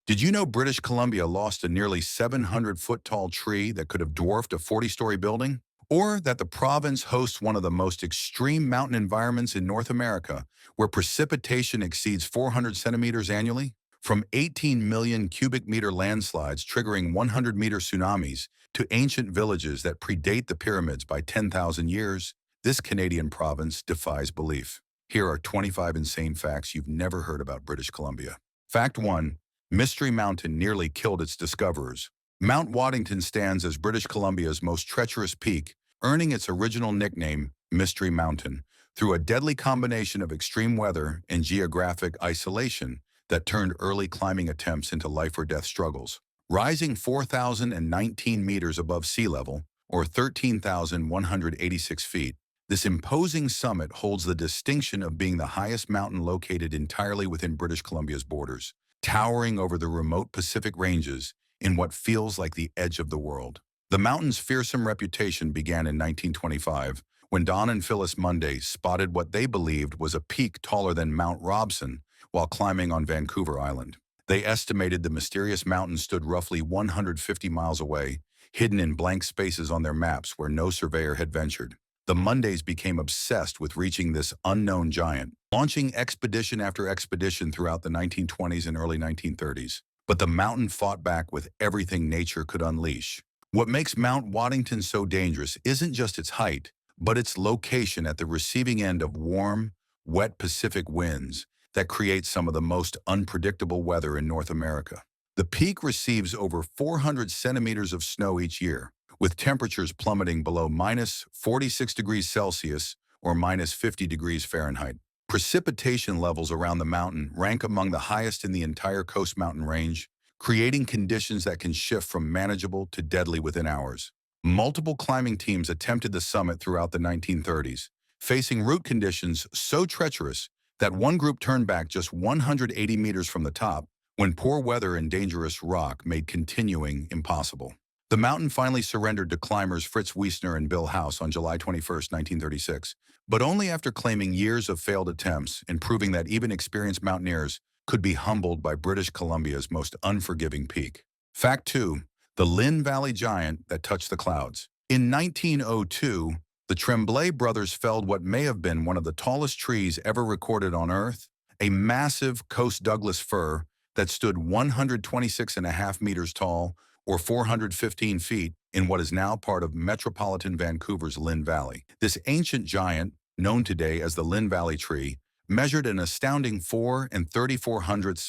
Did you know British Columbia lost a nearly 700-foot tall tree that could have dwarfed a 40-story building? Or that the province hosts one of the most extreme mountain environments in North America, where precipitation exceeds 400 centimeters annually? From 18 million cubic meter landslides triggering 100-meter tsunamis to ancient villages that predate the pyramids by 10,000 years, this Canadian province defies belief. Here are 25 insane facts you've never heard about British Columbia. Fact 1. Mystery Mountain nearly killed its discoverers. Mount Waddington stands as British Columbia's most treacherous peak, earning its original nickname, Mystery Mountain, through a deadly combination of extreme weather and geographic isolation that turned early climbing attempts into life-or-death struggles. Rising 4,019 meters above sea level, or 13,186 feet, this imposing summit holds the distinction of being the highest mountain located entirely within British Columbia's borders, towering over the remote Pacific ranges in what feels like the edge of the world. The mountain's fearsome reputation began in 1925, when Don and Phyllis Munday spotted what they believed was a peak taller than Mount Robson while climbing on Vancouver Island. They estimated the mysterious mountain stood roughly 150 miles away, hidden in blank spaces on their maps where no surveyor had ventured. The Mundays became obsessed with reaching this unknown giant, launching expedition after expedition throughout the 1920s and early 1930s. But the mountain fought back with everything nature could unleash. What makes Mount Waddington so dangerous isn't just its height, but its location at the receiving end of warm, wet Pacific winds that create some of the most unpredictable weather in North America. The peak receives over 400 centimeters of snow each year, with temperatures plummeting below minus 46 degrees Celsius or minus 50 degrees Fahrenheit. Precipitation levels around the mountain rank among the highest in the entire Coast Mountain Range, creating conditions that can shift from manageable to deadly within hours. Multiple climbing teams attempted the summit throughout the 1930s, facing route conditions so treacherous that one group turned back just 180 meters from the top when poor weather and dangerous rock made continuing impossible. The mountain finally surrendered to climbers Fritz Wiesner and Bill House on July 21, 1936, but only after claiming years of failed attempts and proving that even experienced mountaineers could be humbled by British Columbia's most unforgiving peak. Fact 2. The Lynn Valley Giant that touched the clouds. In 1902, the Tremblay brothers felled what may have been one of the tallest trees ever recorded on Earth, a massive Coast Douglas fir that stood 126.5 meters tall, or 415 feet, in what is now part of metropolitan Vancouver's Lynn Valley. This ancient giant, known today as the Lynn Valley tree, measured an astounding 4 34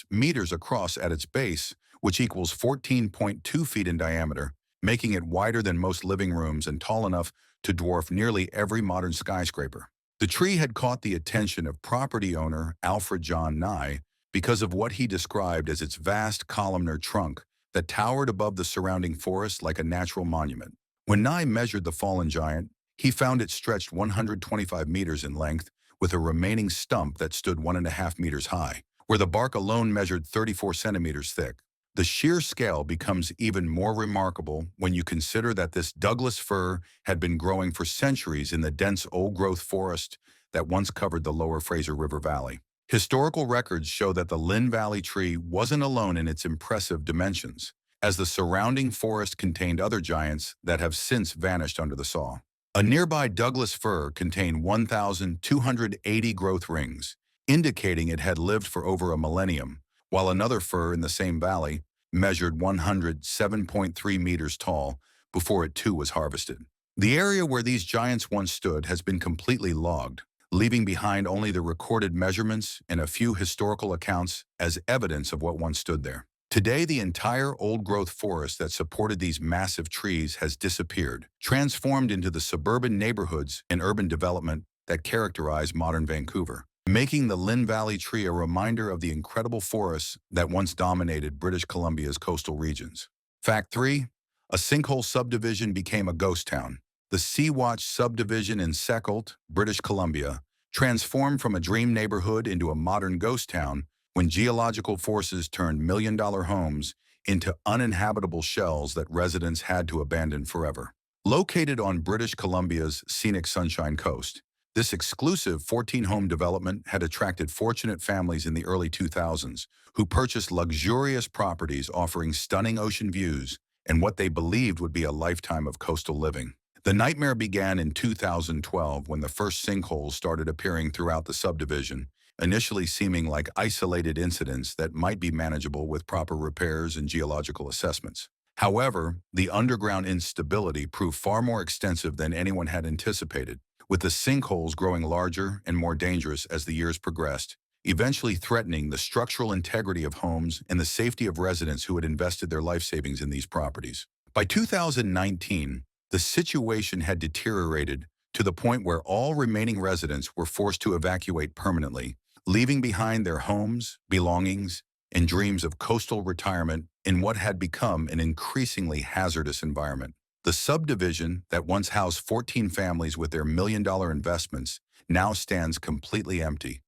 meters across at its base, which equals 14.2 feet in diameter, making it wider than most living rooms and tall enough to dwarf nearly every modern skyscraper. The tree had caught the attention of property owner Alfred John Nye because of what he described as its vast columnar trunk that towered above the surrounding forest like a natural monument. When Nye measured the fallen giant, he found it stretched 125 meters in length, with a remaining stump that stood 1.5 meters high, where the bark alone measured 34 centimeters thick. The sheer scale becomes even more remarkable when you consider that this Douglas fir had been growing for centuries in the dense old-growth forest that once covered the lower Fraser River Valley. Historical records show that the Lynn Valley tree wasn't alone in its impressive dimensions, as the surrounding forest contained other giants that have since vanished under the saw. A nearby Douglas fir contained 1,280 growth rings, indicating it had lived for over a millennium, while another fir in the same valley measured 107.3 meters tall before it too was harvested. The area where these giants once stood has been completely logged, leaving behind only the recorded measurements and a few historical accounts as evidence of what once stood there. Today, the entire old-growth forest that supported these massive trees has disappeared, transformed into the suburban neighborhoods and urban development that characterize modern Vancouver, making the Lynn Valley tree a reminder of the incredible forests that once dominated British Columbia's coastal regions. Fact 3. A sinkhole subdivision became a ghost town. The Sea-Watch subdivision in Secolt, British Columbia, transformed from a dream neighborhood into a modern ghost town when geological forces turned million-dollar homes into uninhabitable shells that residents had to abandon forever. Located on British Columbia's scenic Sunshine Coast, This exclusive 14-home development had attracted fortunate families in the early 2000s who purchased luxurious properties offering stunning ocean views and what they believed would be a lifetime of coastal living. The nightmare began in 2012 when the first sinkholes started appearing throughout the subdivision, initially seeming like isolated incidents that might be manageable with proper repairs and geological assessments. However, the underground instability proved far more extensive than anyone had anticipated, with the sinkholes growing larger and more dangerous as the years progressed, eventually threatening the structural integrity of homes and the safety of residents who had invested their life savings in these properties. By 2019, the situation had deteriorated to the point where all remaining residents were forced to evacuate permanently, leaving behind their homes, belongings, and dreams of coastal retirement in what had become an increasingly hazardous environment. The subdivision that once housed 14 families with their million-dollar investments now stands completely empty,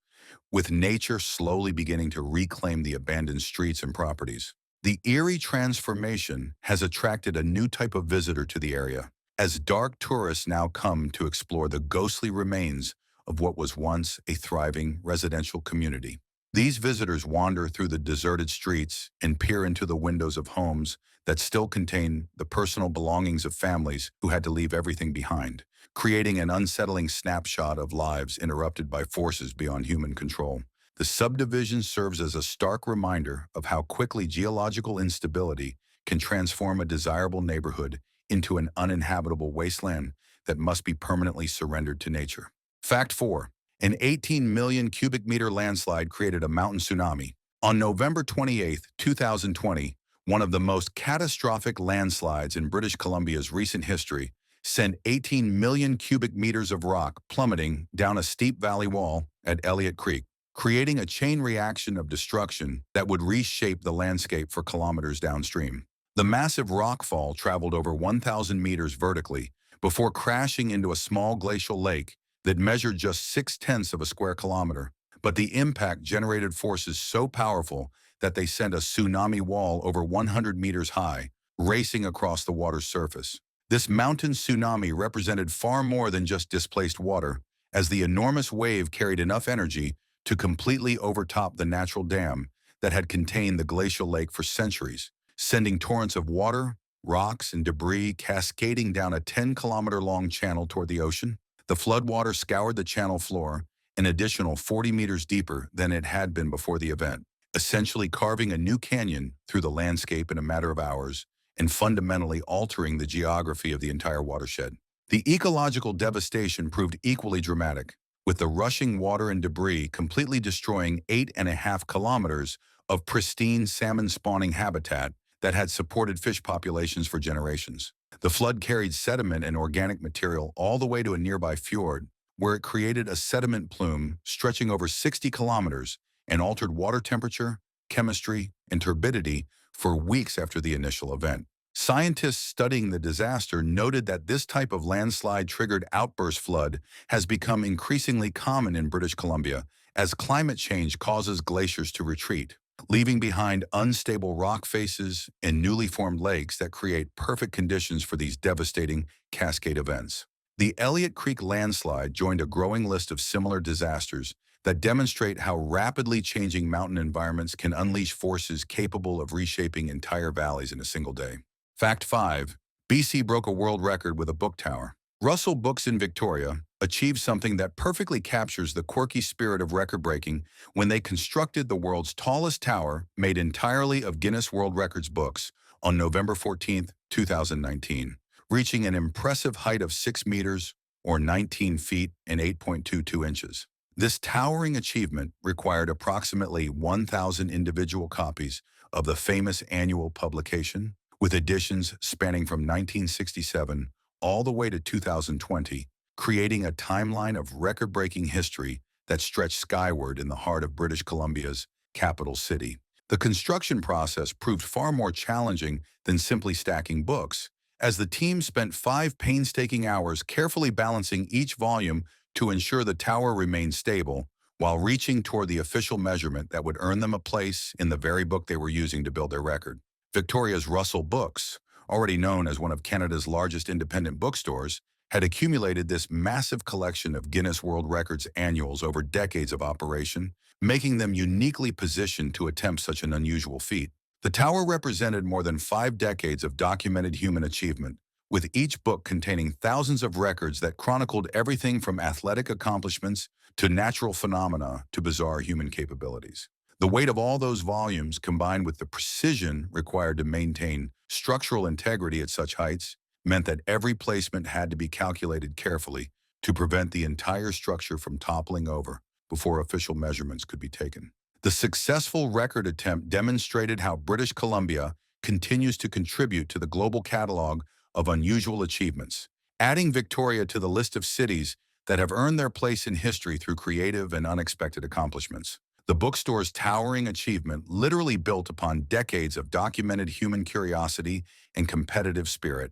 with nature slowly beginning to reclaim the abandoned streets and properties. The eerie transformation has attracted a new type of visitor to the area, as dark tourists now come to explore the ghostly remains of what was once a thriving residential community. These visitors wander through the deserted streets and peer into the windows of homes that still contain the personal belongings of families who had to leave everything behind, creating an unsettling snapshot of lives interrupted by forces beyond human control. The subdivision serves as a stark reminder of how quickly geological instability can transform a desirable neighborhood into an uninhabitable wasteland that must be permanently surrendered to nature. Fact 4. An 18 million cubic meter landslide created a mountain tsunami. On November 28, 2020, one of the most catastrophic landslides in British Columbia's recent history sent 18 million cubic meters of rock plummeting down a steep valley wall at Elliott Creek, creating a chain reaction of destruction that would reshape the landscape for kilometers downstream. The massive rockfall traveled over 1,000 meters vertically before crashing into a small glacial lake that measured just 0.6 of a square kilometer. But the impact generated forces so powerful that they sent a tsunami wall over 100 meters high, racing across the water's surface. This mountain tsunami represented far more than just displaced water, as the enormous wave carried enough energy to completely overtop the natural dam that had contained the glacial lake for centuries, sending torrents of water, rocks, and debris cascading down a 10-kilometer-long channel toward the ocean. The floodwater scoured the channel floor an additional 40 meters deeper than it had been before the event, essentially carving a new canyon through the landscape in a matter of hours and fundamentally altering the geography of the entire watershed. The ecological devastation proved equally dramatic, with the rushing water and debris completely destroying 8.5 kilometers of pristine salmon-spawning habitat that had supported fish populations for generations. The flood carried sediment and organic material all the way to a nearby fjord, where it created a sediment plume stretching over 60 kilometers and altered water temperature, chemistry, and turbidity for weeks after the initial event. Scientists studying the disaster noted that this type of landslide-triggered outburst flood has become increasingly common in British Columbia as climate change causes glaciers to retreat, leaving behind unstable rock faces and newly formed lakes that create perfect conditions for these devastating cascade events. The Elliott Creek landslide joined a growing list of similar disasters that demonstrate how rapidly changing mountain environments can unleash forces capable of reshaping entire valleys in a single day. Fact 5. BC broke a world record with a book tower. Russell Books in Victoria achieved something that perfectly captures the quirky spirit of record-breaking when they constructed the world's tallest tower made entirely of Guinness World Records books on November 14, 2019, reaching an impressive height of 6 meters or 19 feet and 8.22 inches. This towering achievement required approximately 1,000 individual copies of the famous annual publication, with editions spanning from 1967 all the way to 2020, creating a timeline of record-breaking history that stretched skyward in the heart of British Columbia's capital city. The construction process proved far more challenging than simply stacking books, as the team spent 5 painstaking hours carefully balancing each volume to ensure the tower remained stable, while reaching toward the official measurement that would earn them a place in the very book they were using to build their record. Victoria's Russell Books, already known as one of Canada's largest independent bookstores, had accumulated this massive collection of Guinness World Records annuals over decades of operation, making them uniquely positioned to attempt such an unusual feat. The tower represented more than 5 decades of documented human achievement, with each book containing thousands of records that chronicled everything from athletic accomplishments to natural phenomena to bizarre human capabilities. The weight of all those volumes, combined with the precision required to maintain structural integrity at such heights, meant that every placement had to be calculated carefully to prevent the entire structure from toppling over before official measurements could be taken. The successful record attempt demonstrated how British Columbia continues to contribute to the global catalog of unusual achievements, adding Victoria to the list of cities that have earned their place in history through creative and unexpected accomplishments. The bookstore's towering achievement literally built upon decades of documented human curiosity and competitive spirit,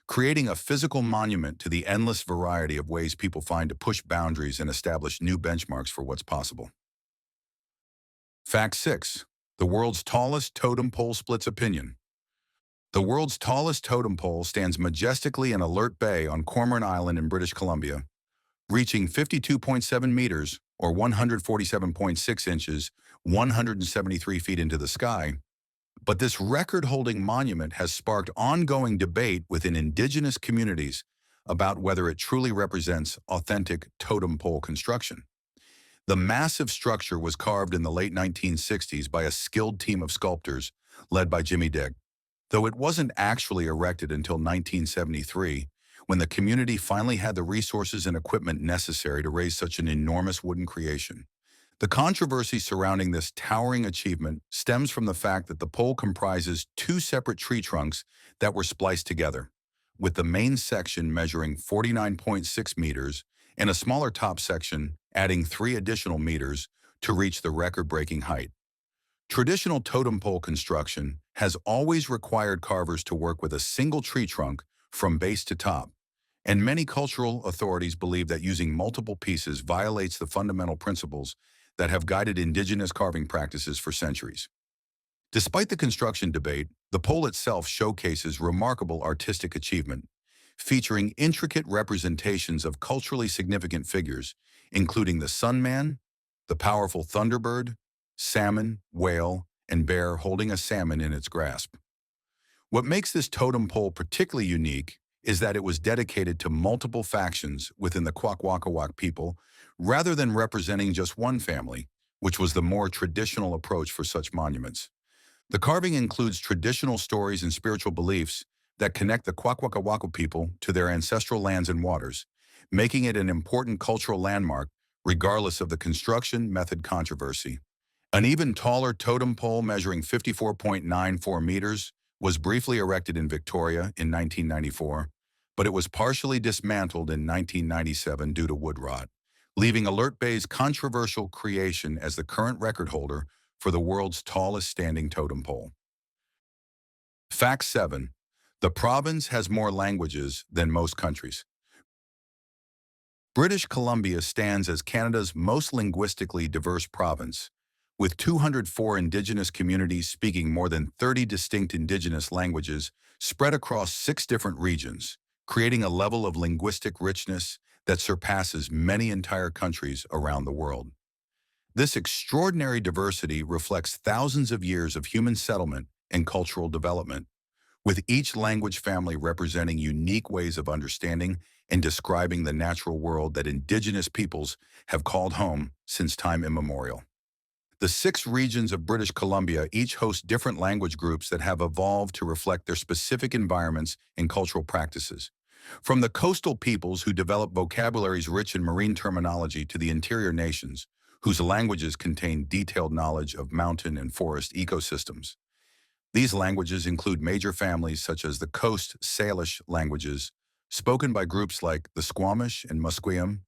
creating a physical monument to the endless variety of ways people find to push boundaries and establish new benchmarks for what's possible. Fact 6. The world's tallest totem pole splits opinion. The world's tallest totem pole stands majestically in Alert Bay on Cormorant Island in British Columbia, reaching 52.7 meters or 147.6 inches, 173 feet into the sky. But this record-holding monument has sparked ongoing debate within indigenous communities about whether it truly represents authentic totem pole construction. The massive structure was carved in the late 1960s by a skilled team of sculptors led by Jimmy Dick, though it wasn't actually erected until 1973, when the community finally had the resources and equipment necessary to raise such an enormous wooden creation. The controversy surrounding this towering achievement stems from the fact that the pole comprises two separate tree trunks that were spliced together, with the main section measuring 49.6 meters and a smaller top section adding 3 additional meters to reach the record-breaking height. Traditional totem pole construction has always required carvers to work with a single tree trunk from base to top, and many cultural authorities believe that using multiple pieces violates the fundamental principles that have guided indigenous carving practices for centuries. Despite the construction debate, the pole itself showcases remarkable artistic achievement, featuring intricate representations of culturally significant figures, including the Sun Man, the powerful Thunderbird, salmon, whale, and bear holding a salmon in its grasp. What makes this totem pole particularly unique is that it was dedicated to multiple factions within the Kwakwaka'wakw people rather than representing just one family, which was the more traditional approach for such monuments. The carving includes traditional stories and spiritual beliefs that connect the Kwakwaka'wakw people to their ancestral lands and waters, making it an important cultural landmark regardless of the construction method controversy. An even taller totem pole measuring 54.94 meters was briefly erected in Victoria in 1994, but it was partially dismantled in 1997 due to wood rot, leaving Alert Bay's controversial creation as the current record holder for the world's tallest standing totem pole. Fact 7. The province has more languages than most countries. British Columbia stands as Canada's most linguistically diverse province, with 204 Indigenous communities speaking more than 30 distinct Indigenous languages spread across 6 different regions, creating a level of linguistic richness that surpasses many entire countries around the world. This extraordinary diversity reflects thousands of years of human settlement and cultural development, with each language family representing unique ways of understanding and describing the natural world that Indigenous peoples have called home since time immemorial. The 6 regions of British Columbia each host different language groups that have evolved to reflect their specific environments and cultural practices. From the coastal peoples who develop vocabularies rich in marine terminology to the interior nations, whose languages contain detailed knowledge of mountain and forest ecosystems. These languages include major families such as the Coast Salish languages, spoken by groups like the Squamish and Musqueam,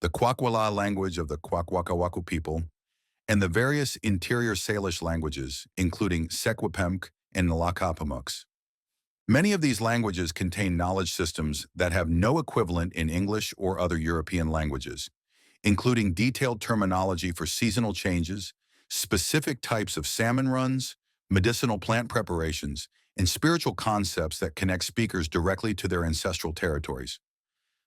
the Kwakwala language of the Kwakwaka'wakw people, and the various interior Salish languages, including Secwepemc and Nlaka'pamux. Many of these languages contain knowledge systems that have no equivalent in English or other European languages, including detailed terminology for seasonal changes, specific types of salmon runs, medicinal plant preparations, and spiritual concepts that connect speakers directly to their ancestral territories.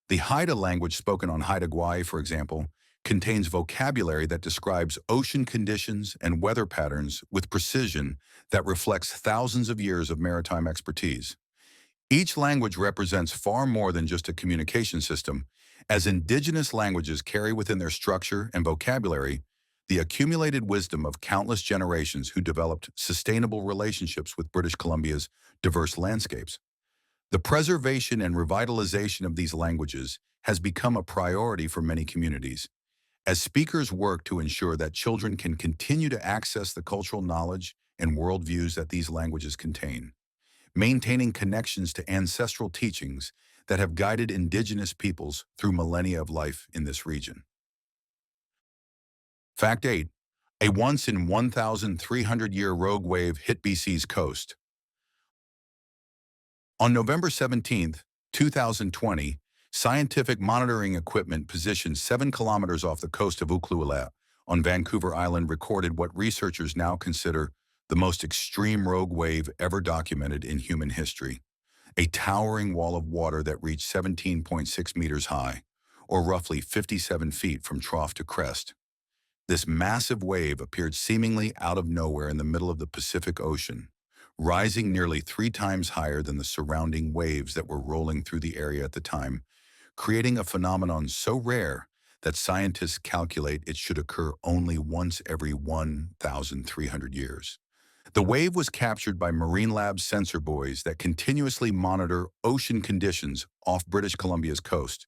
The Haida language spoken on Haida Gwaii, for example, contains vocabulary that describes ocean conditions and weather patterns with precision that reflects thousands of years of maritime expertise. Each language represents far more than just a communication system, as indigenous languages carry within their structure and vocabulary the accumulated wisdom of countless generations who developed sustainable relationships with British Columbia's diverse landscapes. The preservation and revitalization of these languages has become a priority for many communities, as speakers work to ensure that children can continue to access the cultural knowledge and worldviews that these languages contain, maintaining connections to ancestral teachings that have guided indigenous peoples through millennia of life in this region. Fact 8. A once in 1,300-year rogue wave hit BC's coast. On November 17, 2020, scientific monitoring equipment positioned 7 kilometers off the coast of Ucluelet on Vancouver Island recorded what researchers now consider the most extreme rogue wave ever documented in human history, a towering wall of water that reached 17.6 meters high, or roughly 57 feet from trough to crest. This massive wave appeared seemingly out of nowhere in the middle of the Pacific Ocean, rising nearly 3 times higher than the surrounding waves that were rolling through the area at the time, creating a phenomenon so rare that scientists calculate it should occur only once every 1,300 years. The wave was captured by Marine Lab's sensor buoys that continuously monitor ocean conditions off British Columbia's coast,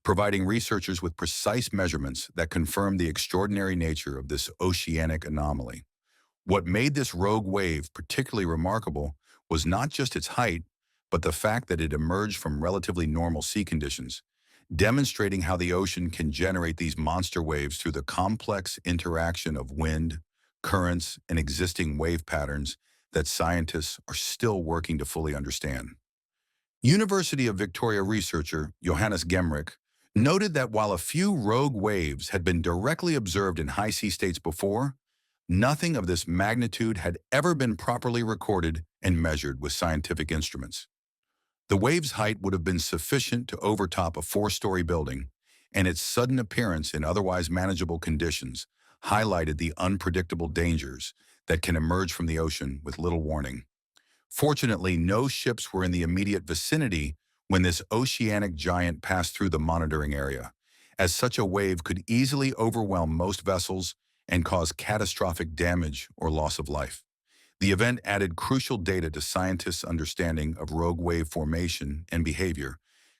providing researchers with precise measurements that confirm the extraordinary nature of this oceanic anomaly. What made this rogue wave particularly remarkable was not just its height, but the fact that it emerged from relatively normal sea conditions, demonstrating how the ocean can generate these monster waves through the complex interaction of wind, currents, and existing wave patterns that scientists are still working to fully understand. University of Victoria researcher Johannes Gemrich noted that while a few rogue waves had been directly observed in high sea states before, nothing of this magnitude had ever been properly recorded and measured with scientific instruments. The wave's height would have been sufficient to overtop a 4-story building, and its sudden appearance in otherwise manageable conditions highlighted the unpredictable dangers that can emerge from the ocean with little warning. Fortunately, no ships were in the immediate vicinity when this oceanic giant passed through the monitoring area, as such a wave could easily overwhelm most vessels and cause catastrophic damage or loss of life. The event added crucial data to scientists' understanding of rogue wave formation and behavior,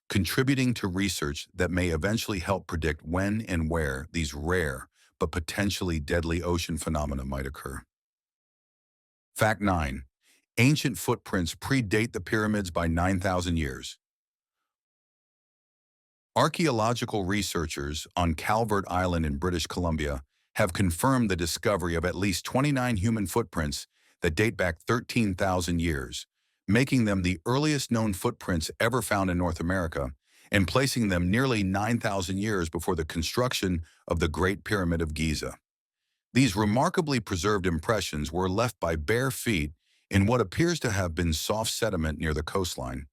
contributing to research that may eventually help predict when and where these rare but potentially deadly ocean phenomena might occur. Fact 9. Ancient footprints predate the pyramids by 9,000 years. Archaeological researchers on Calvert Island in British Columbia have confirmed the discovery of at least 29 human footprints that date back 13,000 years, making them the earliest known footprints ever found in North America and placing them nearly 9,000 years before the construction of the Great Pyramid of Giza. These remarkably preserved impressions were left by bare feet in what appears to have been soft sediment near the coastline,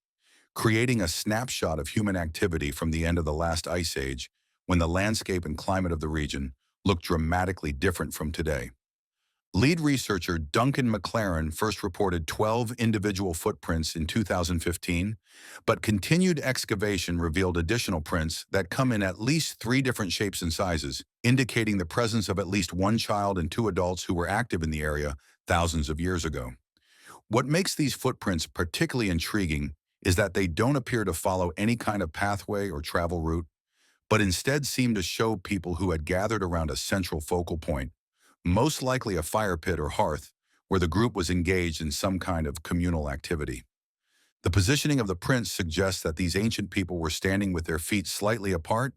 creating a snapshot of human activity from the end of the last ice age when the landscape and climate of the region looked dramatically different from today. Lead researcher Duncan McLaren first reported 12 individual footprints in 2015, but continued excavation revealed additional prints that come in at least 3 different shapes and sizes, indicating the presence of at least 1 child and 2 adults who were active in the area thousands of years ago. What makes these footprints particularly intriguing is that they don't appear to follow any kind of pathway or travel route, but instead seem to show people who had gathered around a central focal point, most likely a fire pit or hearth, where the group was engaged in some kind of communal activity. The positioning of the prints suggests that these ancient people were standing with their feet slightly apart,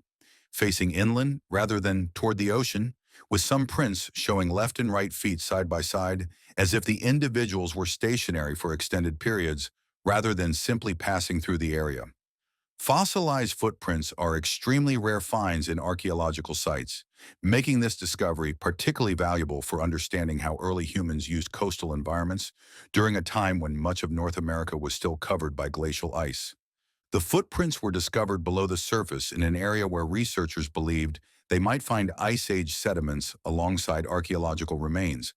facing inland rather than toward the ocean, with some prints showing left and right feet side by side, as if the individuals were stationary for extended periods rather than simply passing through the area. Fossilized footprints are extremely rare finds in archaeological sites, making this discovery particularly valuable for understanding how early humans used coastal environments during a time when much of North America was still covered by glacial ice. The footprints were discovered below the surface in an area where researchers believed they might find Ice Age sediments alongside archaeological remains,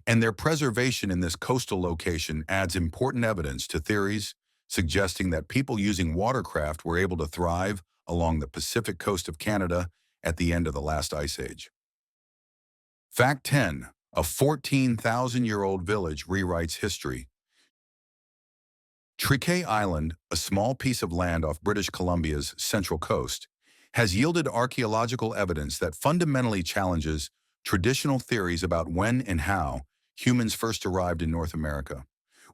and their preservation in this coastal location adds important evidence to theories suggesting that people using watercraft were able to thrive along the Pacific coast of Canada at the end of the last ice age. Fact 10. A 14,000-year-old village rewrites history. Triquet Island, a small piece of land off British Columbia's central coast, has yielded archaeological evidence that fundamentally challenges traditional theories about when and how humans first arrived in North America,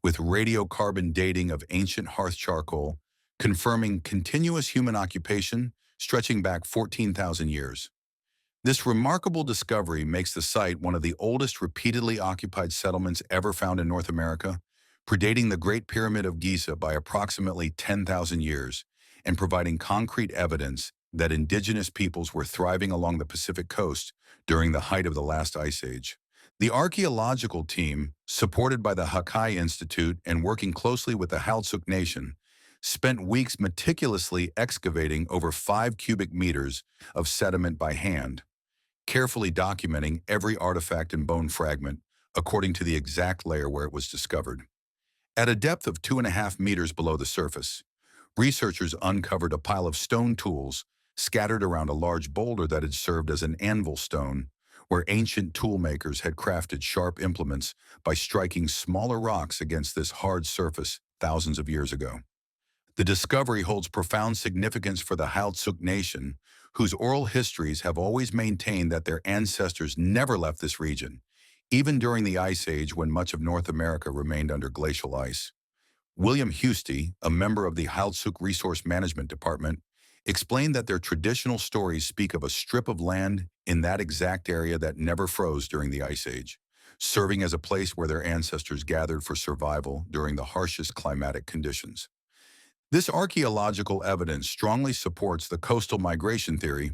with radiocarbon dating of ancient hearth charcoal confirming continuous human occupation stretching back 14,000 years. This remarkable discovery makes the site one of the oldest repeatedly occupied settlements ever found in North America, predating the Great Pyramid of Giza by approximately 10,000 years, and providing concrete evidence that indigenous peoples were thriving along the Pacific coast during the height of the last ice age. The archaeological team, supported by the Hakai Institute and working closely with the Haltsuk Nation, spent weeks meticulously excavating over 5 cubic meters of sediment by hand, carefully documenting every artifact and bone fragment according to the exact layer where it was discovered. At a depth of 2.5 meters below the surface, researchers uncovered a pile of stone tools scattered around a large boulder that had served as an anvil stone, where ancient toolmakers had crafted sharp implements by striking smaller rocks against this hard surface thousands of years ago. The discovery holds profound significance for the Haltsuk Nation, whose oral histories have always maintained that their ancestors never left this region, even during the Ice Age when much of North America remained under glacial ice. William Husty, a member of the Haltsuk Resource Management Department, explained that their traditional stories speak of a strip of land in that exact area that never froze during the Ice Age, serving as a place where their ancestors gathered for survival during the harshest climatic conditions. This archaeological evidence strongly supports the coastal migration theory,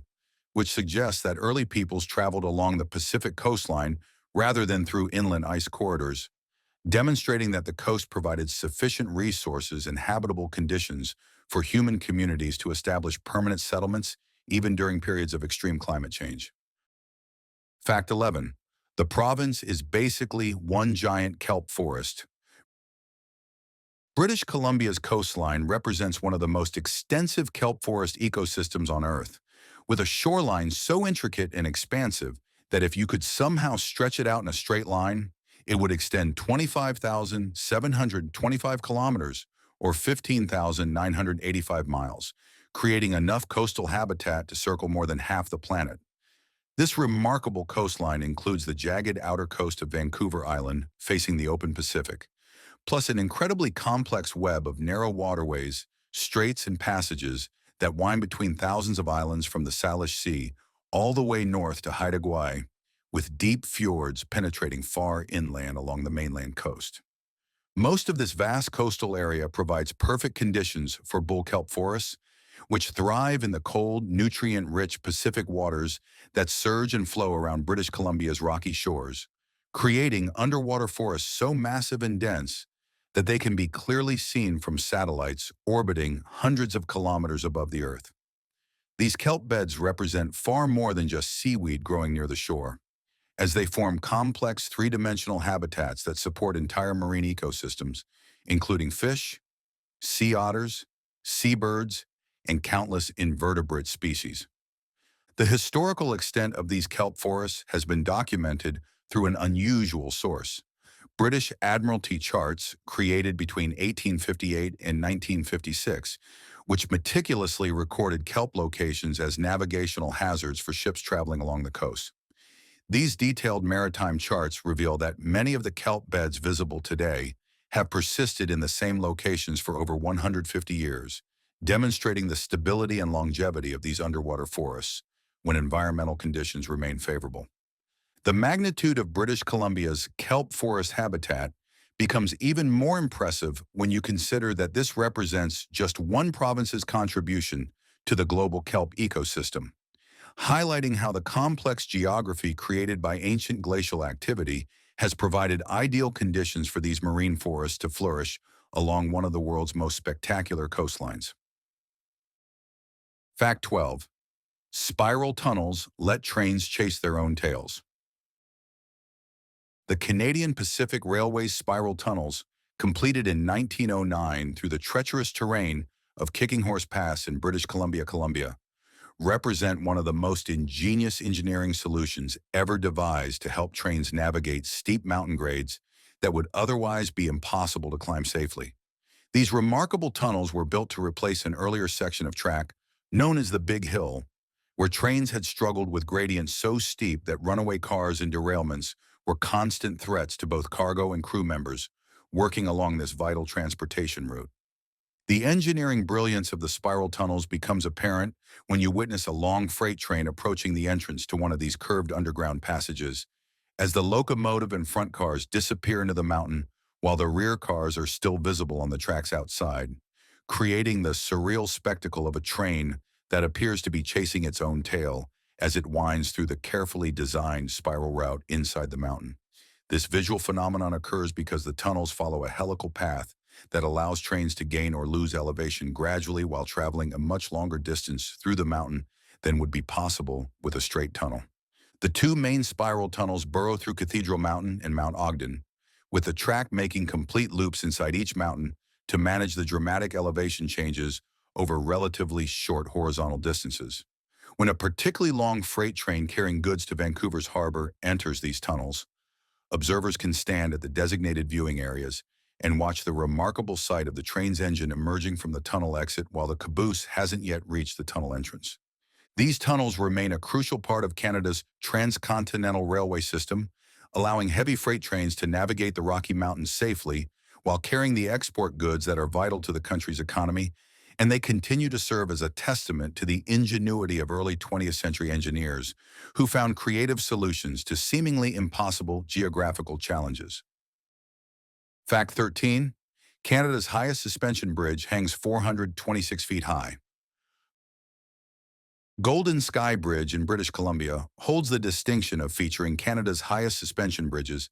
which suggests that early peoples traveled along the Pacific coastline rather than through inland ice corridors, demonstrating that the coast provided sufficient resources and habitable conditions for human communities to establish permanent settlements even during periods of extreme climate change. Fact 11. The province is basically one giant kelp forest. British Columbia's coastline represents one of the most extensive kelp forest ecosystems on Earth, with a shoreline so intricate and expansive that if you could somehow stretch it out in a straight line, it would extend 25,725 kilometers, or 15,985 miles, creating enough coastal habitat to circle more than half the planet. This remarkable coastline includes the jagged outer coast of Vancouver Island, facing the open Pacific, plus an incredibly complex web of narrow waterways, straits, and passages that wind between thousands of islands from the Salish Sea all the way north to Haida Gwaii, with deep fjords penetrating far inland along the mainland coast. Most of this vast coastal area provides perfect conditions for bull kelp forests, which thrive in the cold, nutrient-rich Pacific waters that surge and flow around British Columbia's rocky shores, creating underwater forests so massive and dense that they can be clearly seen from satellites orbiting hundreds of kilometers above the Earth. These kelp beds represent far more than just seaweed growing near the shore, as they form complex three-dimensional habitats that support entire marine ecosystems, including fish, sea otters, seabirds, and countless invertebrate species. The historical extent of these kelp forests has been documented through an unusual source: British Admiralty charts created between 1858 and 1956, which meticulously recorded kelp locations as navigational hazards for ships traveling along the coast. These detailed maritime charts reveal that many of the kelp beds visible today have persisted in the same locations for over 150 years, demonstrating the stability and longevity of these underwater forests when environmental conditions remain favorable. The magnitude of British Columbia's kelp forest habitat becomes even more impressive when you consider that this represents just one province's contribution to the global kelp ecosystem, highlighting how the complex geography created by ancient glacial activity has provided ideal conditions for these marine forests to flourish along one of the world's most spectacular coastlines. Fact 12. Spiral tunnels let trains chase their own tails. The Canadian Pacific Railway's spiral tunnels, completed in 1909 through the treacherous terrain of Kicking Horse Pass in British Columbia, Colombia, represent one of the most ingenious engineering solutions ever devised to help trains navigate steep mountain grades that would otherwise be impossible to climb safely. These remarkable tunnels were built to replace an earlier section of track, known as the Big Hill, where trains had struggled with gradients so steep that runaway cars and derailments were constant threats to both cargo and crew members working along this vital transportation route. The engineering brilliance of the spiral tunnels becomes apparent when you witness a long freight train approaching the entrance to one of these curved underground passages, as the locomotive and front cars disappear into the mountain while the rear cars are still visible on the tracks outside, creating the surreal spectacle of a train that appears to be chasing its own tail as it winds through the carefully designed spiral route inside the mountain. This visual phenomenon occurs because the tunnels follow a helical path that allows trains to gain or lose elevation gradually while traveling a much longer distance through the mountain than would be possible with a straight tunnel. The two main spiral tunnels burrow through Cathedral Mountain and Mount Ogden, with the track making complete loops inside each mountain to manage the dramatic elevation changes over relatively short horizontal distances. When a particularly long freight train carrying goods to Vancouver's harbor enters these tunnels, observers can stand at the designated viewing areas and watch the remarkable sight of the train's engine emerging from the tunnel exit while the caboose hasn't yet reached the tunnel entrance. These tunnels remain a crucial part of Canada's transcontinental railway system, allowing heavy freight trains to navigate the Rocky Mountains safely while carrying the export goods that are vital to the country's economy, and they continue to serve as a testament to the ingenuity of early 20th century engineers who found creative solutions to seemingly impossible geographical challenges. Fact 13. Canada's highest suspension bridge hangs 426 feet high. Golden Sky Bridge in British Columbia holds the distinction of featuring Canada's highest suspension bridges,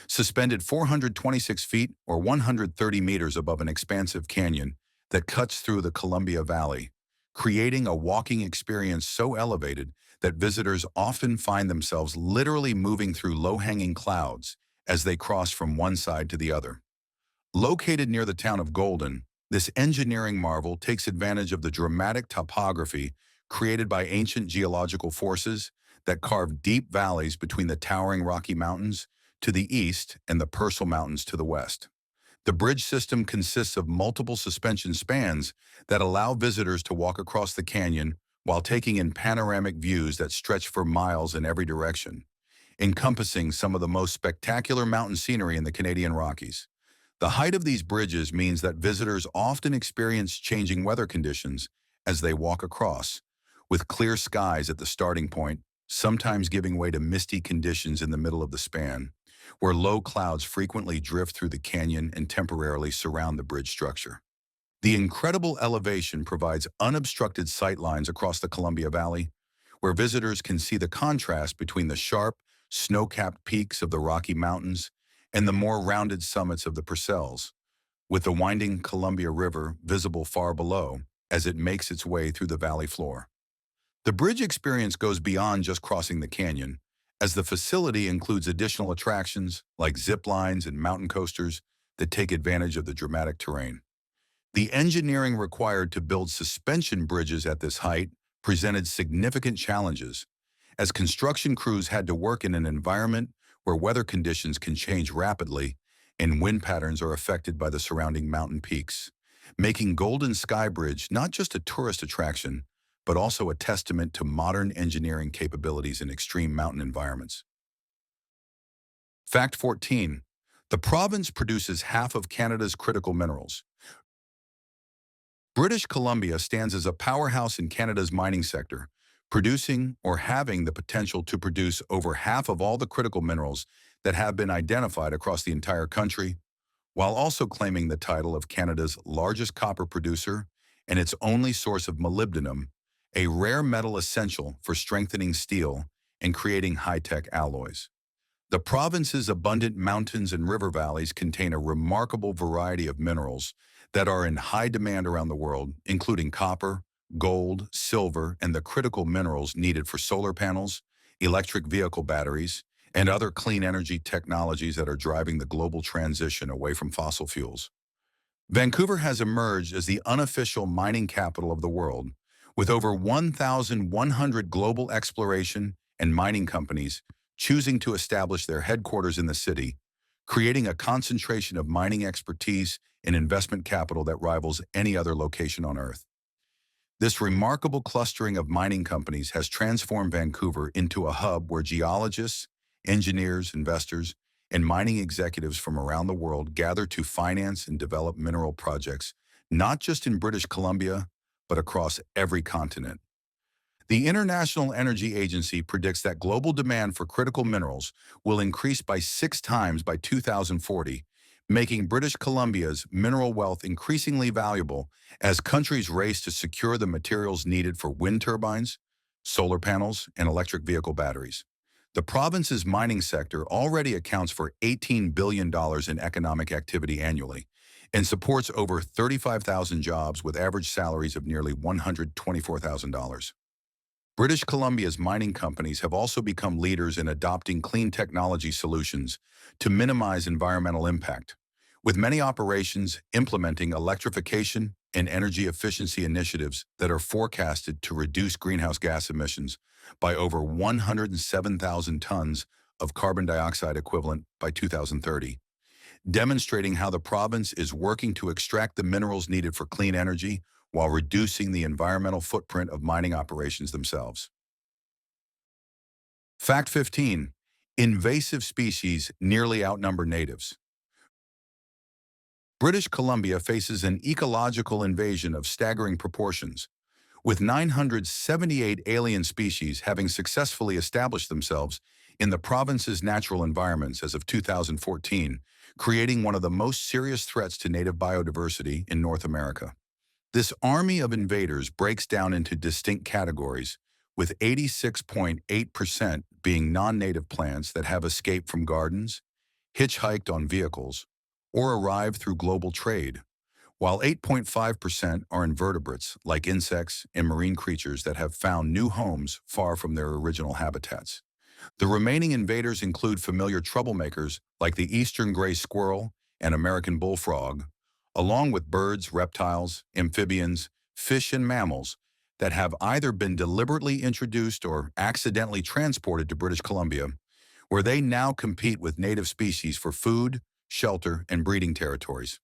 suspended 426 feet or 130 meters above an expansive canyon that cuts through the Columbia Valley, creating a walking experience so elevated that visitors often find themselves literally moving through low-hanging clouds as they cross from one side to the other. Located near the town of Golden, this engineering marvel takes advantage of the dramatic topography created by ancient geological forces that carve deep valleys between the towering Rocky Mountains to the east and the Purcell Mountains to the west. The bridge system consists of multiple suspension spans that allow visitors to walk across the canyon while taking in panoramic views that stretch for miles in every direction, encompassing some of the most spectacular mountain scenery in the Canadian Rockies. The height of these bridges means that visitors often experience changing weather conditions as they walk across, with clear skies at the starting point, sometimes giving way to misty conditions in the middle of the span, where low clouds frequently drift through the canyon and temporarily surround the bridge structure. The incredible elevation provides unobstructed sightlines across the Columbia Valley, where visitors can see the contrast between the sharp, snow-capped peaks of the Rocky Mountains and the more rounded summits of the Purcells, with the winding Columbia River visible far below as it makes its way through the valley floor. The bridge experience goes beyond just crossing the canyon, as the facility includes additional attractions like zip lines and mountain coasters that take advantage of the dramatic terrain. The engineering required to build suspension bridges at this height presented significant challenges, as construction crews had to work in an environment where weather conditions can change rapidly and wind patterns are affected by the surrounding mountain peaks, making Golden Sky Bridge not just a tourist attraction, but also a testament to modern engineering capabilities in extreme mountain environments. Fact 14. The province produces half of Canada's critical minerals. British Columbia stands as a powerhouse in Canada's mining sector, producing or having the potential to produce over half of all the critical minerals that have been identified across the entire country, while also claiming the title of Canada's largest copper producer and its only source of molybdenum, a rare metal essential for strengthening steel and creating high-tech alloys. The province's abundant mountains and river valleys contain a remarkable variety of minerals that are in high demand around the world, including copper, gold, silver, and the critical minerals needed for solar panels, electric vehicle batteries, and other clean energy technologies that are driving the global transition away from fossil fuels. Vancouver has emerged as the unofficial mining capital of the world, with over 1,100 global exploration and mining companies choosing to establish their headquarters in the city, creating a concentration of mining expertise and investment capital that rivals any other location on Earth. This remarkable clustering of mining companies has transformed Vancouver into a hub where geologists, engineers, investors, and mining executives from around the world gather to finance and develop mineral projects, not just in British Columbia, but across every continent. The International Energy Agency predicts that global demand for critical minerals will increase by 6 times by 2040, making British Columbia's mineral wealth increasingly valuable as countries race to secure the materials needed for wind turbines, solar panels, and electric vehicle batteries. The province's mining sector already accounts for $18 billion in economic activity annually and supports over 35,000 jobs with average salaries of nearly $124,000. British Columbia's mining companies have also become leaders in adopting clean technology solutions to minimize environmental impact, with many operations implementing electrification and energy efficiency initiatives that are forecasted to reduce greenhouse gas emissions by over 107,000 tons of carbon dioxide equivalent by 2030, demonstrating how the province is working to extract the minerals needed for clean energy while reducing the environmental footprint of mining operations themselves. Fact 15. Invasive species nearly outnumber natives. British Columbia faces an ecological invasion of staggering proportions, with 978 alien species having successfully established themselves in the province's natural environments as of 2014, creating one of the most serious threats to native biodiversity in North America. This army of invaders breaks down into distinct categories, with 86.8% being non-native plants that have escaped from gardens, hitchhiked on vehicles, or arrived through global trade, while 8.5% are invertebrates like insects and marine creatures that have found new homes far from their original habitats. The remaining invaders include familiar troublemakers like the eastern gray squirrel and American bullfrog, along with birds, reptiles, amphibians, fish, and mammals that have either been deliberately introduced or accidentally transported to British Columbia, where they now compete with native species for food, shelter, and breeding territories.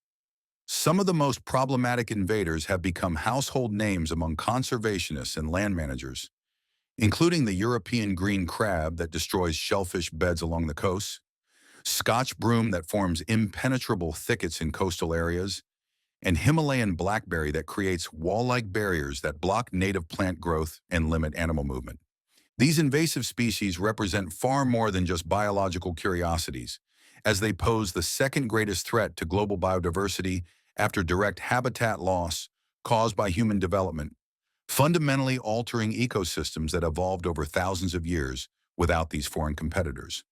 Some of the most problematic invaders have become household names among conservationists and land managers, including the European green crab that destroys shellfish beds along the coast, Scotch broom that forms impenetrable thickets in coastal areas, and Himalayan blackberry that creates wall-like barriers that block native plant growth and limit animal movement. These invasive species represent far more than just biological curiosities, as they pose the second greatest threat to global biodiversity after direct habitat loss caused by human development, fundamentally altering ecosystems that evolved over thousands of years without these foreign competitors.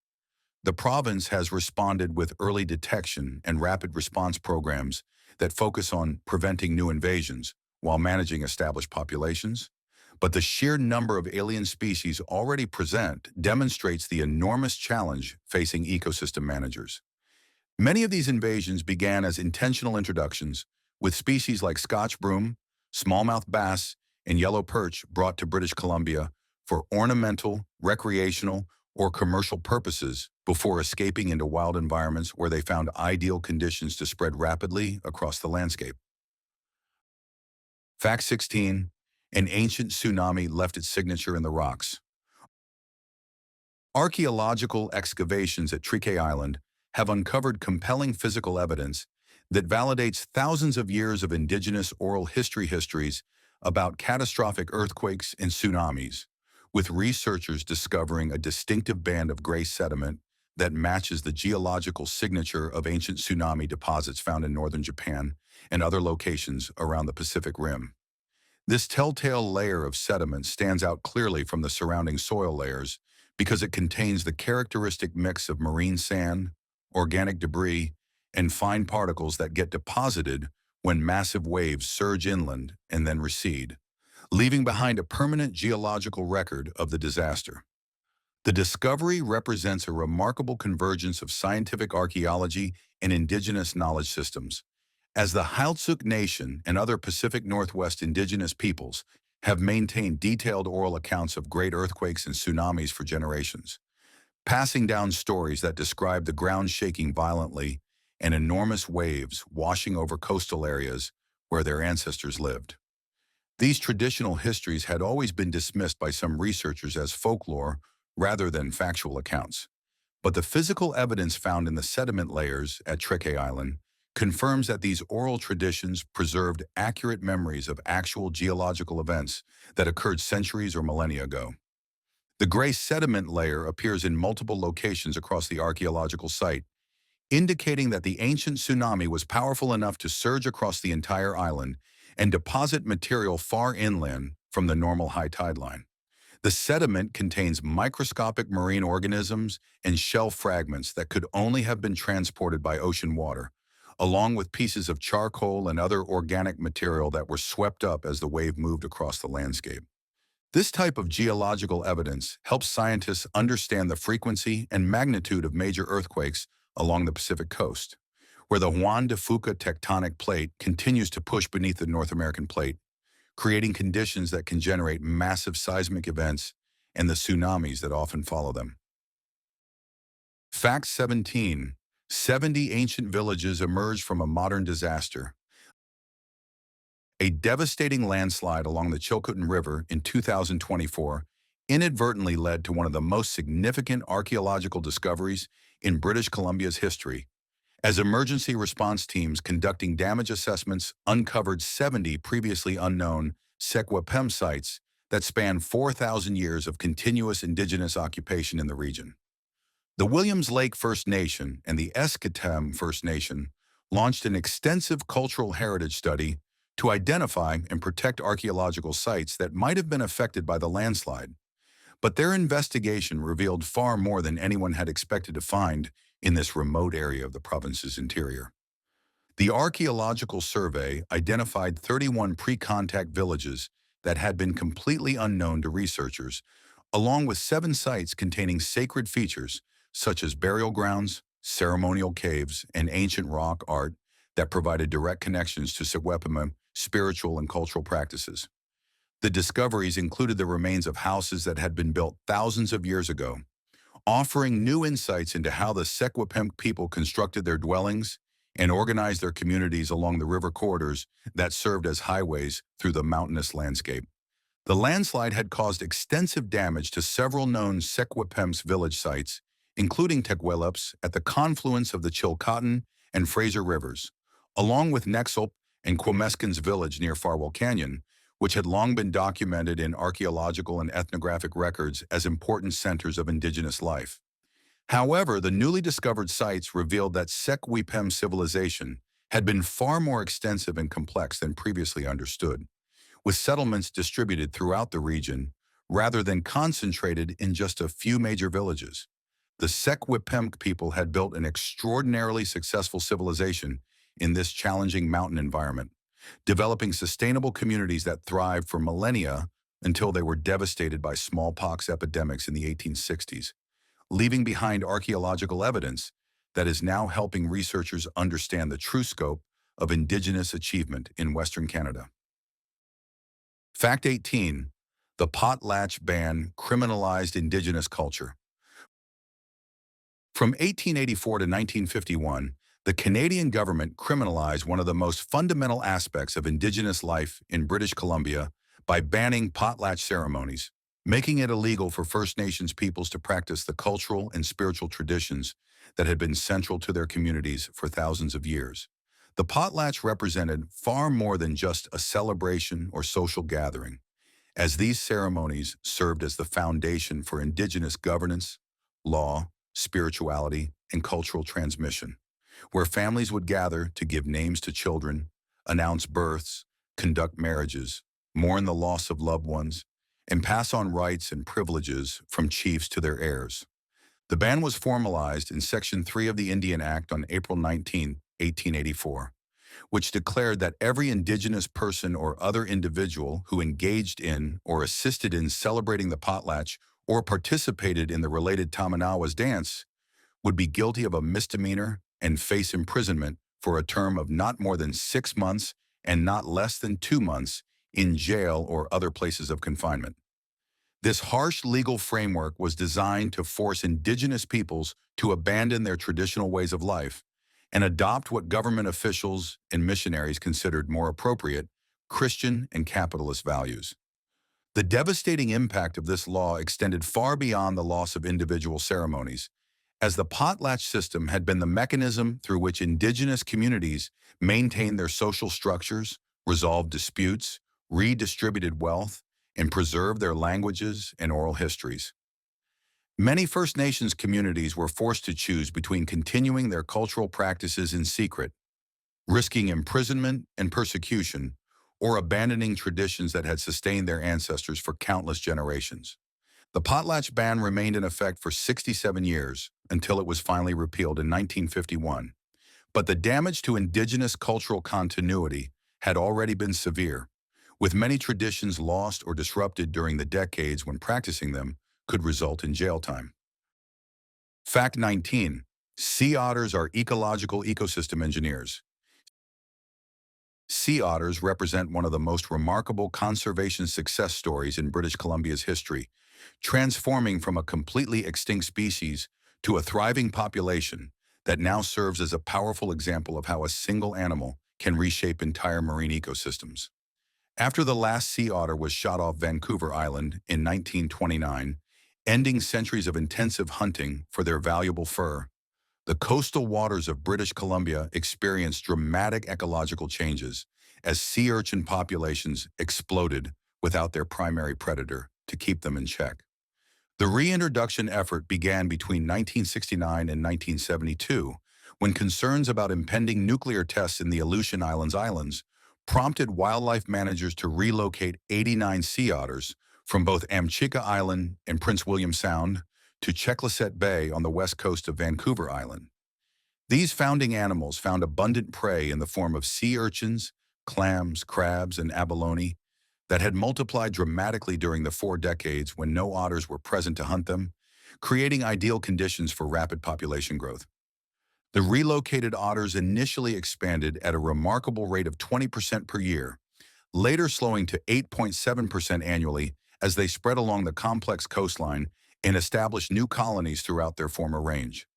The province has responded with early detection and rapid response programs that focus on preventing new invasions while managing established populations. But the sheer number of alien species already present demonstrates the enormous challenge facing ecosystem managers. Many of these invasions began as intentional introductions, with species like Scotch broom, smallmouth bass, and yellow perch brought to British Columbia for ornamental, recreational, or commercial purposes before escaping into wild environments where they found ideal conditions to spread rapidly across the landscape. Fact 16. An ancient tsunami left its signature in the rocks. Archaeological excavations at Trike Island have uncovered compelling physical evidence that validates thousands of years of indigenous oral histories about catastrophic earthquakes and tsunamis, with researchers discovering a distinctive band of gray sediment that matches the geological signature of ancient tsunami deposits found in northern Japan and other locations around the Pacific Rim. This telltale layer of sediment stands out clearly from the surrounding soil layers because it contains the characteristic mix of marine sand, organic debris, and fine particles that get deposited when massive waves surge inland and then recede, leaving behind a permanent geological record of the disaster. The discovery represents a remarkable convergence of scientific archaeology and indigenous knowledge systems, as the Heiltsuk Nation and other Pacific Northwest indigenous peoples have maintained detailed oral accounts of great earthquakes and tsunamis for generations, passing down stories that describe the ground shaking violently and enormous waves washing over coastal areas where their ancestors lived. These traditional histories had always been dismissed by some researchers as folklore rather than factual accounts. But the physical evidence found in the sediment layers at Treke Island confirms that these oral traditions preserved accurate memories of actual geological events that occurred centuries or millennia ago. The gray sediment layer appears in multiple locations across the archaeological site, indicating that the ancient tsunami was powerful enough to surge across the entire island and deposit material far inland from the normal high tide line. The sediment contains microscopic marine organisms and shell fragments that could only have been transported by ocean water, along with pieces of charcoal and other organic material that were swept up as the wave moved across the landscape. This type of geological evidence helps scientists understand the frequency and magnitude of major earthquakes along the Pacific coast, where the Juan de Fuca tectonic plate continues to push beneath the North American plate, creating conditions that can generate massive seismic events and the tsunamis that often follow them. Fact 17. 70 ancient villages emerged from a modern disaster. A devastating landslide along the Chilcotin River in 2024 inadvertently led to one of the most significant archaeological discoveries in British Columbia's history, as emergency response teams conducting damage assessments uncovered 70 previously unknown Sequapem sites that span 4,000 years of continuous indigenous occupation in the region. The Williams Lake First Nation and the Escatem First Nation launched an extensive cultural heritage study to identify and protect archaeological sites that might have been affected by the landslide. But their investigation revealed far more than anyone had expected to find in this remote area of the province's interior. The archaeological survey identified 31 pre-contact villages that had been completely unknown to researchers, along with 7 sites containing sacred features such as burial grounds, ceremonial caves, and ancient rock art that provided direct connections to Sequapem spiritual and cultural practices. The discoveries included the remains of houses that had been built thousands of years ago, offering new insights into how the Sequapem people constructed their dwellings and organized their communities along the river corridors that served as highways through the mountainous landscape. The landslide had caused extensive damage to several known Sequapem's village sites, including Tequelups at the confluence of the Chilcotin and Fraser rivers, along with Nexelp and Quemescans village near Farwell Canyon, which had long been documented in archaeological and ethnographic records as important centers of indigenous life. However, the newly discovered sites revealed that Sequapem civilization had been far more extensive and complex than previously understood, with settlements distributed throughout the region rather than concentrated in just a few major villages. The Sequapem people had built an extraordinarily successful civilization in this challenging mountain environment, developing sustainable communities that thrived for millennia until they were devastated by smallpox epidemics in the 1860s, leaving behind archaeological evidence that is now helping researchers understand the true scope of indigenous achievement in Western Canada. Fact 18. The potlatch ban criminalized indigenous culture. From 1884 to 1951, the Canadian government criminalized one of the most fundamental aspects of Indigenous life in British Columbia by banning potlatch ceremonies, making it illegal for First Nations peoples to practice the cultural and spiritual traditions that had been central to their communities for thousands of years. The potlatch represented far more than just a celebration or social gathering, as these ceremonies served as the foundation for Indigenous governance, law, spirituality, and cultural transmission, where families would gather to give names to children, announce births, conduct marriages, mourn the loss of loved ones, and pass on rights and privileges from chiefs to their heirs. The ban was formalized in Section 3 of the Indian Act on April 19, 1884, which declared that every indigenous person or other individual who engaged in or assisted in celebrating the potlatch or participated in the related Tamanawa's dance would be guilty of a misdemeanor and face imprisonment for a term of not more than 6 months and not less than 2 months in jail or other places of confinement. This harsh legal framework was designed to force indigenous peoples to abandon their traditional ways of life and adopt what government officials and missionaries considered more appropriate Christian and capitalist values. The devastating impact of this law extended far beyond the loss of individual ceremonies, as the potlatch system had been the mechanism through which indigenous communities maintained their social structures, resolved disputes, redistributed wealth, and preserved their languages and oral histories. Many First Nations communities were forced to choose between continuing their cultural practices in secret, risking imprisonment and persecution, or abandoning traditions that had sustained their ancestors for countless generations. The potlatch ban remained in effect for 67 years until it was finally repealed in 1951. But the damage to indigenous cultural continuity had already been severe, with many traditions lost or disrupted during the decades when practicing them could result in jail time. Fact 19. Sea otters are ecological ecosystem engineers. Sea otters represent one of the most remarkable conservation success stories in British Columbia's history, transforming from a completely extinct species to a thriving population that now serves as a powerful example of how a single animal can reshape entire marine ecosystems. After the last sea otter was shot off Vancouver Island in 1929, ending centuries of intensive hunting for their valuable fur, the coastal waters of British Columbia experienced dramatic ecological changes as sea urchin populations exploded without their primary predator to keep them in check. The reintroduction effort began between 1969 and 1972, when concerns about impending nuclear tests in the Aleutian Islands prompted wildlife managers to relocate 89 sea otters from both Amchitka Island and Prince William Sound to Cheklisset Bay on the west coast of Vancouver Island. These founding animals found abundant prey in the form of sea urchins, clams, crabs, and abalone that had multiplied dramatically during the 4 decades when no otters were present to hunt them, creating ideal conditions for rapid population growth. The relocated otters initially expanded at a remarkable rate of 20% per year, later slowing to 8.7% annually as they spread along the complex coastline and established new colonies throughout their former range.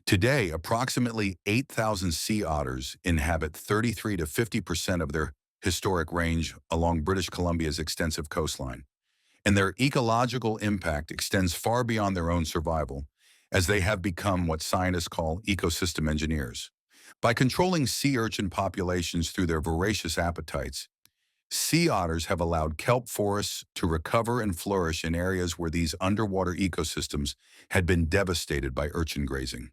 Today, approximately 8,000 sea otters inhabit 33 to 50% of their historic range along British Columbia's extensive coastline, and their ecological impact extends far beyond their own survival, as they have become what scientists call ecosystem engineers. By controlling sea urchin populations through their voracious appetites, sea otters have allowed kelp forests to recover and flourish in areas where these underwater ecosystems had been devastated by urchin grazing.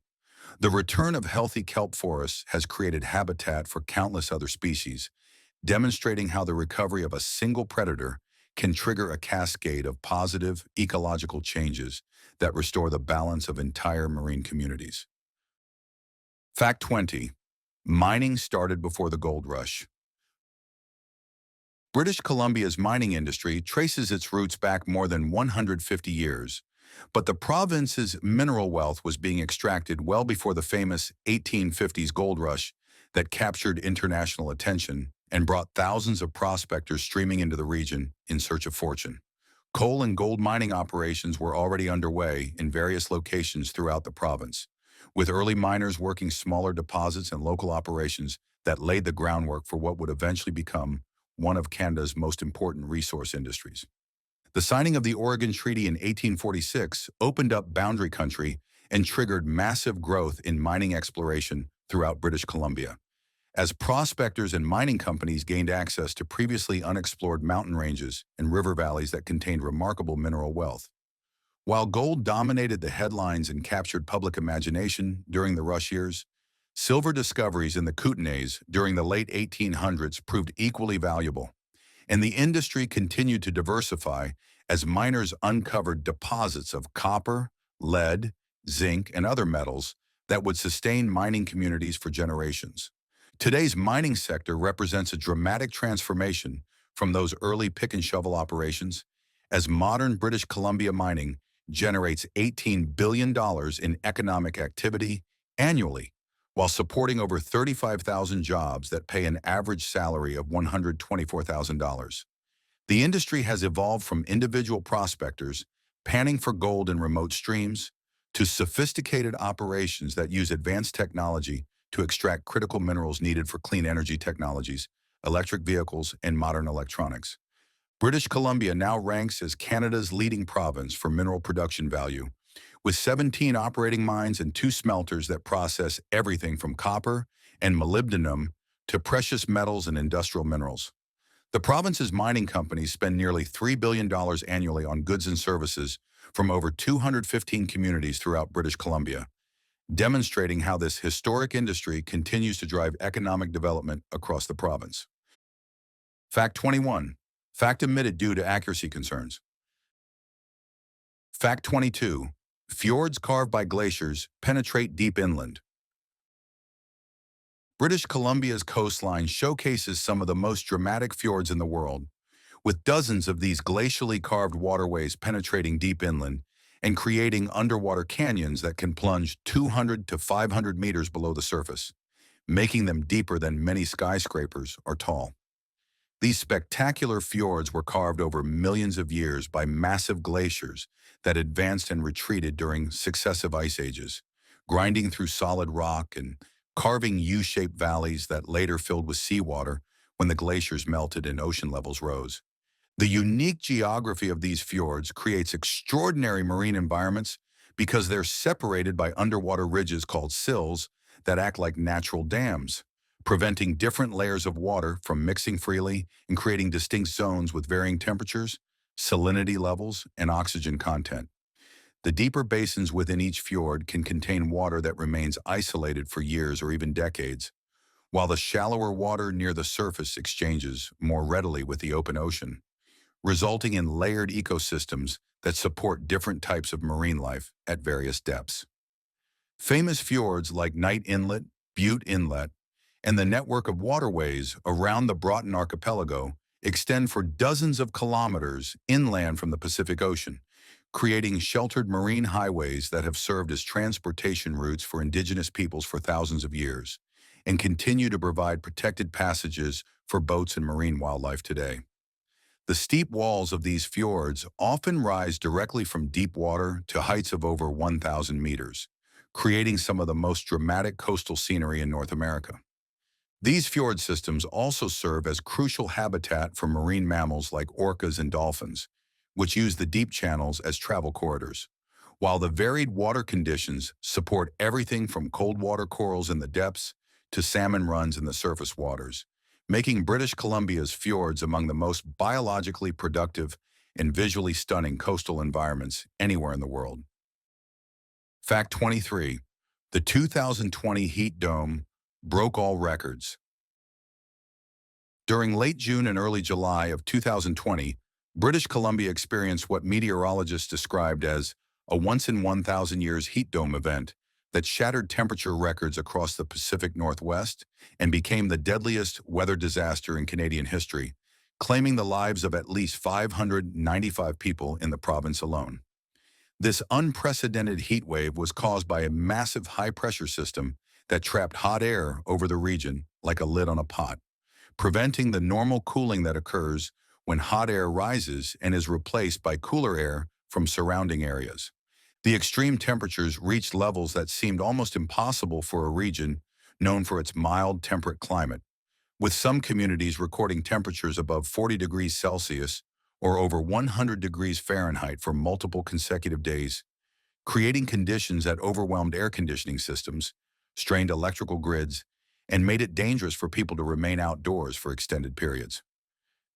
The return of healthy kelp forests has created habitat for countless other species, demonstrating how the recovery of a single predator can trigger a cascade of positive ecological changes that restore the balance of entire marine communities. Fact 20. Mining started before the gold rush. British Columbia's mining industry traces its roots back more than 150 years, but the province's mineral wealth was being extracted well before the famous 1850s gold rush that captured international attention and brought thousands of prospectors streaming into the region in search of fortune. Coal and gold mining operations were already underway in various locations throughout the province, with early miners working smaller deposits and local operations that laid the groundwork for what would eventually become one of Canada's most important resource industries. The signing of the Oregon Treaty in 1846 opened up boundary country and triggered massive growth in mining exploration throughout British Columbia, as prospectors and mining companies gained access to previously unexplored mountain ranges and river valleys that contained remarkable mineral wealth. While gold dominated the headlines and captured public imagination during the rush years, silver discoveries in the Kootenays during the late 1800s proved equally valuable, and the industry continued to diversify as miners uncovered deposits of copper, lead, zinc, and other metals that would sustain mining communities for generations. Today's mining sector represents a dramatic transformation from those early pick and shovel operations, as modern British Columbia mining generates $18 billion in economic activity annually, while supporting over 35,000 jobs that pay an average salary of $124,000. The industry has evolved from individual prospectors panning for gold in remote streams to sophisticated operations that use advanced technology to extract critical minerals needed for clean energy technologies, electric vehicles, and modern electronics. British Columbia now ranks as Canada's leading province for mineral production value, with 17 operating mines and 2 smelters that process everything from copper and molybdenum to precious metals and industrial minerals. The province's mining companies spend nearly $3 billion annually on goods and services from over 215 communities throughout British Columbia, demonstrating how this historic industry continues to drive economic development across the province. Fact 21. Fact omitted due to accuracy concerns. Fact 22. Fjords carved by glaciers penetrate deep inland. British Columbia's coastline showcases some of the most dramatic fjords in the world, with dozens of these glacially carved waterways penetrating deep inland and creating underwater canyons that can plunge 200 to 500 meters below the surface, making them deeper than many skyscrapers are tall. These spectacular fjords were carved over millions of years by massive glaciers that advanced and retreated during successive ice ages, grinding through solid rock and carving U-shaped valleys that later filled with seawater when the glaciers melted and ocean levels rose. The unique geography of these fjords creates extraordinary marine environments because they're separated by underwater ridges called sills that act like natural dams, preventing different layers of water from mixing freely and creating distinct zones with varying temperatures, salinity levels, and oxygen content. The deeper basins within each fjord can contain water that remains isolated for years or even decades, while the shallower water near the surface exchanges more readily with the open ocean, resulting in layered ecosystems that support different types of marine life at various depths. Famous fjords like Knight Inlet, Butte Inlet, and the network of waterways around the Broughton Archipelago extend for dozens of kilometers inland from the Pacific Ocean, creating sheltered marine highways that have served as transportation routes for indigenous peoples for thousands of years, and continue to provide protected passages for boats and marine wildlife today. The steep walls of these fjords often rise directly from deep water to heights of over 1,000 meters, creating some of the most dramatic coastal scenery in North America. These fjord systems also serve as crucial habitat for marine mammals like orcas and dolphins, which use the deep channels as travel corridors, while the varied water conditions support everything from cold water corals in the depths to salmon runs in the surface waters, making British Columbia's fjords among the most biologically productive and visually stunning coastal environments anywhere in the world. Fact 23. The 2020 heat dome broke all records. During late June and early July of 2020, British Columbia experienced what meteorologists described as a once-in-1,000 years heat dome event that shattered temperature records across the Pacific Northwest and became the deadliest weather disaster in Canadian history, claiming the lives of at least 595 people in the province alone. This unprecedented heat wave was caused by a massive high-pressure system that trapped hot air over the region like a lid on a pot, preventing the normal cooling that occurs when hot air rises and is replaced by cooler air from surrounding areas. The extreme temperatures reached levels that seemed almost impossible for a region known for its mild, temperate climate, with some communities recording temperatures above 40 degrees Celsius or over 100 degrees Fahrenheit for multiple consecutive days, creating conditions that overwhelmed air conditioning systems, strained electrical grids, and made it dangerous for people to remain outdoors for extended periods.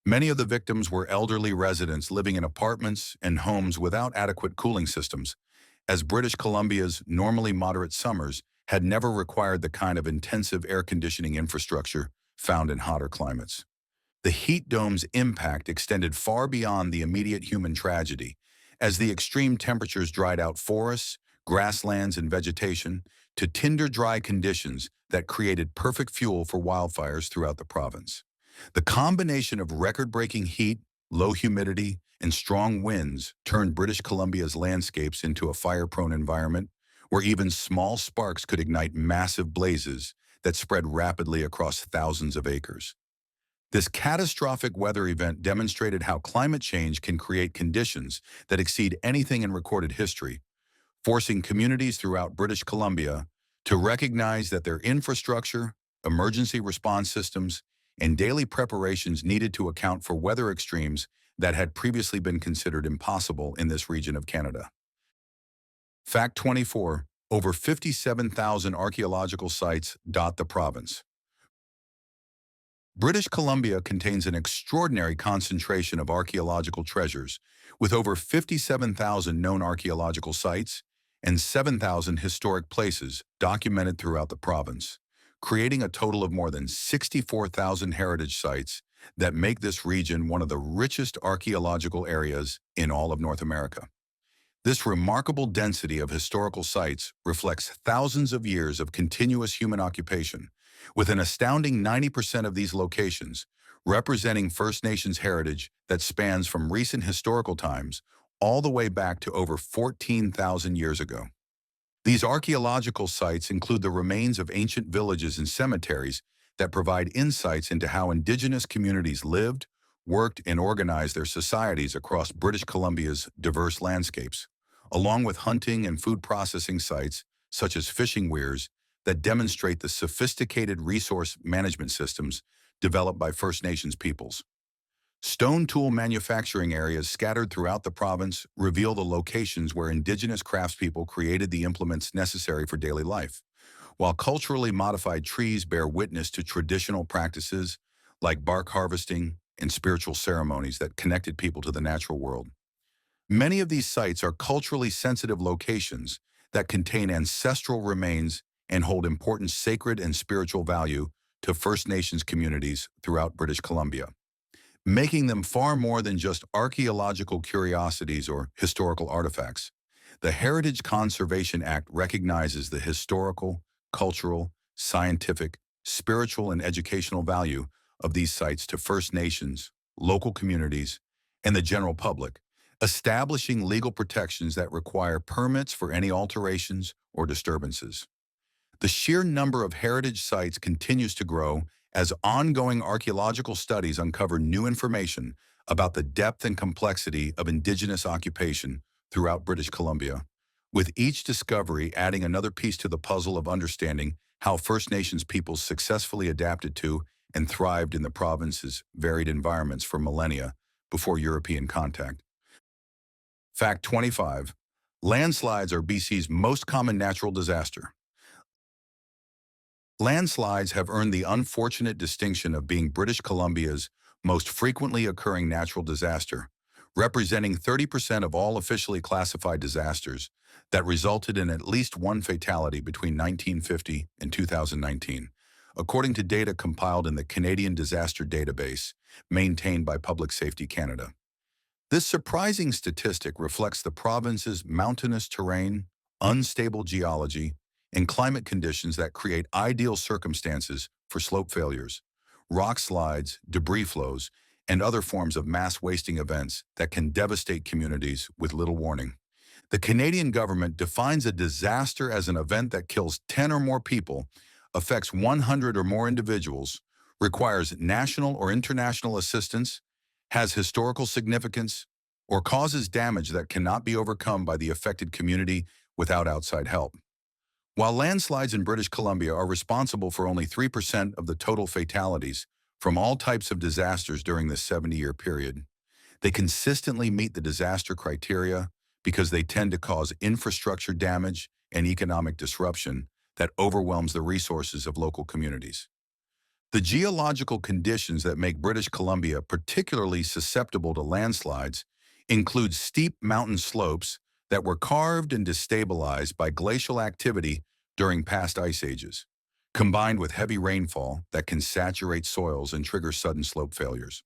Many of the victims were elderly residents living in apartments and homes without adequate cooling systems, as British Columbia's normally moderate summers had never required the kind of intensive air conditioning infrastructure found in hotter climates. The heat dome's impact extended far beyond the immediate human tragedy, as the extreme temperatures dried out forests, grasslands, and vegetation, to tinder-dry conditions that created perfect fuel for wildfires throughout the province. The combination of record-breaking heat, low humidity, and strong winds turned British Columbia's landscapes into a fire-prone environment where even small sparks could ignite massive blazes that spread rapidly across thousands of acres. This catastrophic weather event demonstrated how climate change can create conditions that exceed anything in recorded history, forcing communities throughout British Columbia to recognize that their infrastructure, emergency response systems, and daily preparations needed to account for weather extremes that had previously been considered impossible in this region of Canada. Fact 24. Over 57,000 archaeological sites dot the province. British Columbia contains an extraordinary concentration of archaeological treasures, with over 57,000 known archaeological sites and 7,000 historic places documented throughout the province, creating a total of more than 64,000 heritage sites that make this region one of the richest archaeological areas in all of North America. This remarkable density of historical sites reflects thousands of years of continuous human occupation, with an astounding 90% of these locations representing First Nations heritage that spans from recent historical times all the way back to over 14,000 years ago. These archaeological sites include the remains of ancient villages and cemeteries that provide insights into how Indigenous communities lived, worked, and organized their societies across British Columbia's diverse landscapes, along with hunting and food processing sites such as fishing weirs that demonstrate the sophisticated resource management systems developed by First Nations peoples. Stone tool manufacturing areas scattered throughout the province reveal the locations where Indigenous craftspeople created the implements necessary for daily life, while culturally modified trees bear witness to traditional practices like bark harvesting and spiritual ceremonies that connected people to the natural world. Many of these sites are culturally sensitive locations that contain ancestral remains and hold important sacred and spiritual value to First Nations communities throughout British Columbia, making them far more than just archaeological curiosities or historical artifacts. The Heritage Conservation Act recognizes the historical, cultural, scientific, spiritual, and educational value of these sites to First Nations, local communities, and the general public, establishing legal protections that require permits for any alterations or disturbances. The sheer number of heritage sites continues to grow as ongoing archaeological studies uncover new information about the depth and complexity of Indigenous occupation throughout British Columbia, with each discovery adding another piece to the puzzle of understanding how First Nations peoples successfully adapted to and thrived in the province's varied environments for millennia before European contact. Fact 25. Landslides are BC's most common natural disaster. Landslides have earned the unfortunate distinction of being British Columbia's most frequently occurring natural disaster, representing 30% of all officially classified disasters that resulted in at least one fatality between 1950 and 2019, according to data compiled in the Canadian Disaster Database, maintained by Public Safety Canada. This surprising statistic reflects the province's mountainous terrain, unstable geology, and climate conditions that create ideal circumstances for slope failures, rock slides, debris flows, and other forms of mass wasting events that can devastate communities with little warning. The Canadian government defines a disaster as an event that kills 10 or more people, affects 100 or more individuals, requires national or international assistance, has historical significance, or causes damage that cannot be overcome by the affected community without outside help. While landslides in British Columbia are responsible for only 3% of the total fatalities from all types of disasters during this 70-year period, they consistently meet the disaster criteria because they tend to cause infrastructure damage and economic disruption that overwhelms the resources of local communities. The geological conditions that make British Columbia particularly susceptible to landslides include steep mountain slopes that were carved and destabilized by glacial activity during past ice ages, combined with heavy rainfall that can saturate soils and trigger sudden slope failures.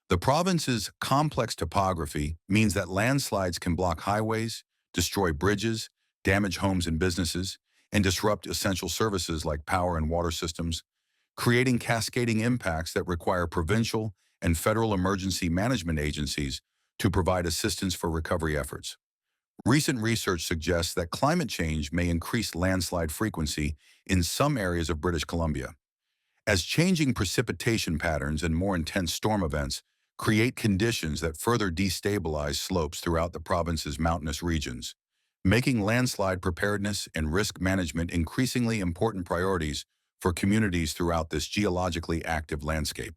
The province's complex topography means that landslides can block highways, destroy bridges, damage homes and businesses, and disrupt essential services like power and water systems, creating cascading impacts that require provincial and federal emergency management agencies to provide assistance for recovery efforts. Recent research suggests that climate change may increase landslide frequency in some areas of British Columbia, as changing precipitation patterns and more intense storm events create conditions that further destabilize slopes throughout the province's mountainous regions, making landslide preparedness and risk management increasingly important priorities for communities throughout this geologically active landscape.